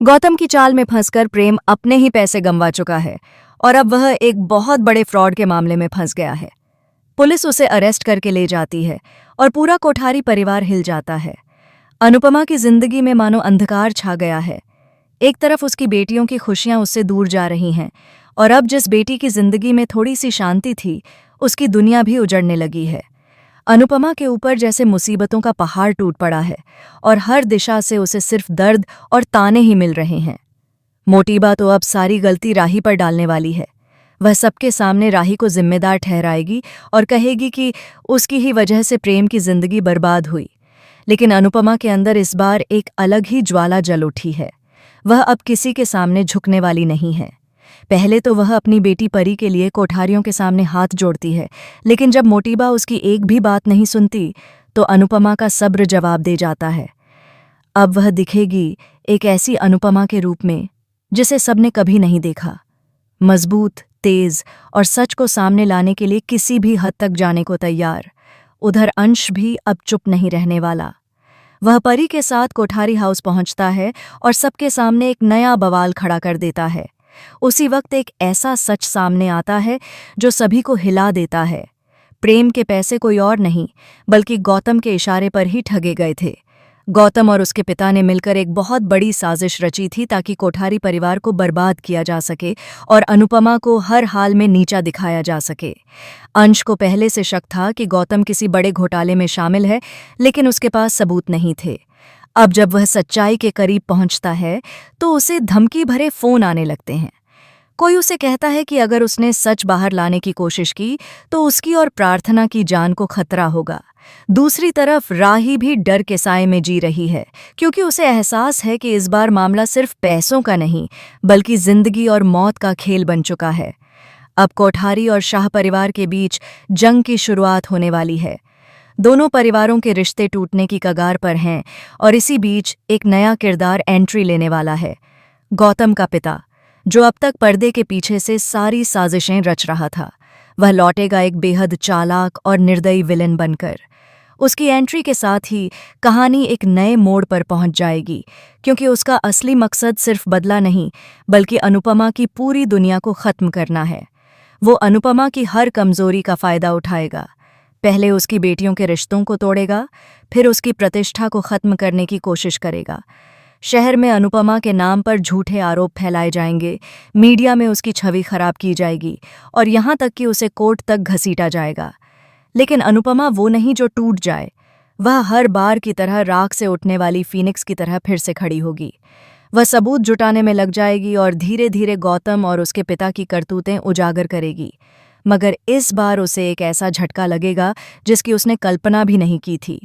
गौतम की चाल में फंसकर प्रेम अपने ही पैसे गंवा चुका है और अब वह एक बहुत बड़े फ्रॉड के मामले में फंस गया है। पुलिस उसे अरेस्ट करके ले जाती है और पूरा कोठारी परिवार हिल जाता है। अनुपमा की जिंदगी में मानो अंधकार छा गया है। एक तरफ उसकी बेटियों की खुशियां उससे दूर जा रही हैं और अब जिस बेटी की जिंदगी में थोड़ी सी शांति थी, उसकी दुनिया भी उजड़ने लगी है। अनुपमा के ऊपर जैसे मुसीबतों का पहाड़ टूट पड़ा है और हर दिशा से उसे सिर्फ दर्द और ताने ही मिल रहे हैं। मोटीबा तो अब सारी गलती राही पर डालने वाली है। वह सबके सामने राही को जिम्मेदार ठहराएगी और कहेगी कि उसकी ही वजह से प्रेम की जिंदगी बर्बाद हुई। लेकिन अनुपमा के अंदर इस बार एक अलग ही ज्वाला जल उठी है। वह अब किसी के सामने झुकने वाली नहीं है। पहले तो वह अपनी बेटी परी के लिए कोठारियों के सामने हाथ जोड़ती है, लेकिन जब मोटीबा उसकी एक भी बात नहीं सुनती तो अनुपमा का सब्र जवाब दे जाता है। अब वह दिखेगी एक ऐसी अनुपमा के रूप में जिसे सबने कभी नहीं देखा। मजबूत, तेज और सच को सामने लाने के लिए किसी भी हद तक जाने को तैयार। उधर अंश भी अब चुप नहीं रहने वाला। वह परी के साथ कोठारी हाउस पहुंचता है और सबके सामने एक नया बवाल खड़ा कर देता है। उसी वक्त एक ऐसा सच सामने आता है जो सभी को हिला देता है। प्रेम के पैसे कोई और नहीं बल्कि गौतम के इशारे पर ही ठगे गए थे। गौतम और उसके पिता ने मिलकर एक बहुत बड़ी साजिश रची थी ताकि कोठारी परिवार को बर्बाद किया जा सके और अनुपमा को हर हाल में नीचा दिखाया जा सके। अंश को पहले से शक था कि गौतम किसी बड़े घोटाले में शामिल है, लेकिन उसके पास सबूत नहीं थे। अब जब वह सच्चाई के करीब पहुंचता है तो उसे धमकी भरे फोन आने लगते हैं। कोई उसे कहता है कि अगर उसने सच बाहर लाने की कोशिश की तो उसकी और प्रार्थना की जान को खतरा होगा। दूसरी तरफ राही भी डर के साए में जी रही है, क्योंकि उसे एहसास है कि इस बार मामला सिर्फ पैसों का नहीं बल्कि जिंदगी और मौत का खेल बन चुका है। अब कोठारी और शाह परिवार के बीच जंग की शुरुआत होने वाली है। दोनों परिवारों के रिश्ते टूटने की कगार पर हैं और इसी बीच एक नया किरदार एंट्री लेने वाला है। गौतम का पिता, जो अब तक पर्दे के पीछे से सारी साजिशें रच रहा था, वह लौटेगा एक बेहद चालाक और निर्दयी विलेन बनकर। उसकी एंट्री के साथ ही कहानी एक नए मोड़ पर पहुंच जाएगी, क्योंकि उसका असली मकसद सिर्फ बदला नहीं बल्कि अनुपमा की पूरी दुनिया को खत्म करना है। वो अनुपमा की हर कमजोरी का फायदा उठाएगा। पहले उसकी बेटियों के रिश्तों को तोड़ेगा, फिर उसकी प्रतिष्ठा को खत्म करने की कोशिश करेगा। शहर में अनुपमा के नाम पर झूठे आरोप फैलाए जाएंगे, मीडिया में उसकी छवि खराब की जाएगी और यहाँ तक कि उसे कोर्ट तक घसीटा जाएगा। लेकिन अनुपमा वो नहीं जो टूट जाए। वह हर बार की तरह राख से उठने वाली फीनिक्स की तरह फिर से खड़ी होगी। वह सबूत जुटाने में लग जाएगी और धीरे धीरे गौतम और उसके पिता की करतूतें उजागर करेगी। मगर इस बार उसे एक ऐसा झटका लगेगा जिसकी उसने कल्पना भी नहीं की थी।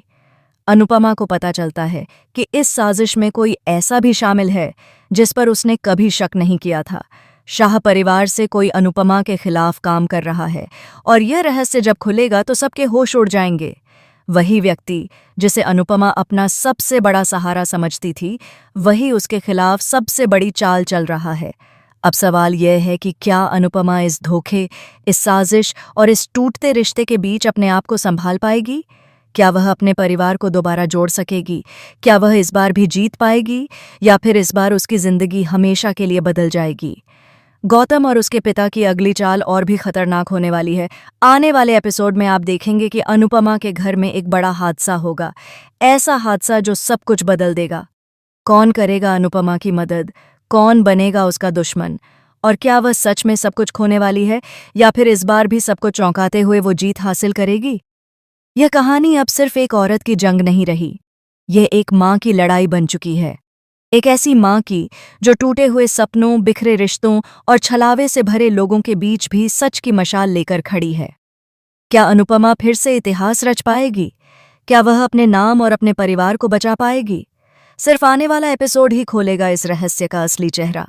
अनुपमा को पता चलता है कि इस साजिश में कोई ऐसा भी शामिल है जिस पर उसने कभी शक नहीं किया था। शाह परिवार से कोई अनुपमा के खिलाफ काम कर रहा है और यह रहस्य जब खुलेगा तो सबके होश उड़ जाएंगे। वही व्यक्ति जिसे अनुपमा अपना सबसे बड़ा सहारा समझती थी, वही उसके खिलाफ सबसे बड़ी चाल चल रहा है। अब सवाल यह है कि क्या अनुपमा इस धोखे, इस साजिश और इस टूटते रिश्ते के बीच अपने आप को संभाल पाएगी? क्या वह अपने परिवार को दोबारा जोड़ सकेगी? क्या वह इस बार भी जीत पाएगी या फिर इस बार उसकी जिंदगी हमेशा के लिए बदल जाएगी? गौतम और उसके पिता की अगली चाल और भी खतरनाक होने वाली है। आने वाले एपिसोड में आप देखेंगे कि अनुपमा के घर में एक बड़ा हादसा होगा, ऐसा हादसा जो सब कुछ बदल देगा। कौन करेगा अनुपमा की मदद? कौन बनेगा उसका दुश्मन? और क्या वह सच में सब कुछ खोने वाली है या फिर इस बार भी सबको चौंकाते हुए वो जीत हासिल करेगी? यह कहानी अब सिर्फ एक औरत की जंग नहीं रही, यह एक माँ की लड़ाई बन चुकी है। एक ऐसी माँ की जो टूटे हुए सपनों, बिखरे रिश्तों और छलावे से भरे लोगों के बीच भी सच की मशाल लेकर खड़ी है। क्या अनुपमा फिर से इतिहास रच पाएगी? क्या वह अपने नाम और अपने परिवार को बचा पाएगी? सिर्फ आने वाला एपिसोड ही खोलेगा इस रहस्य का असली चेहरा।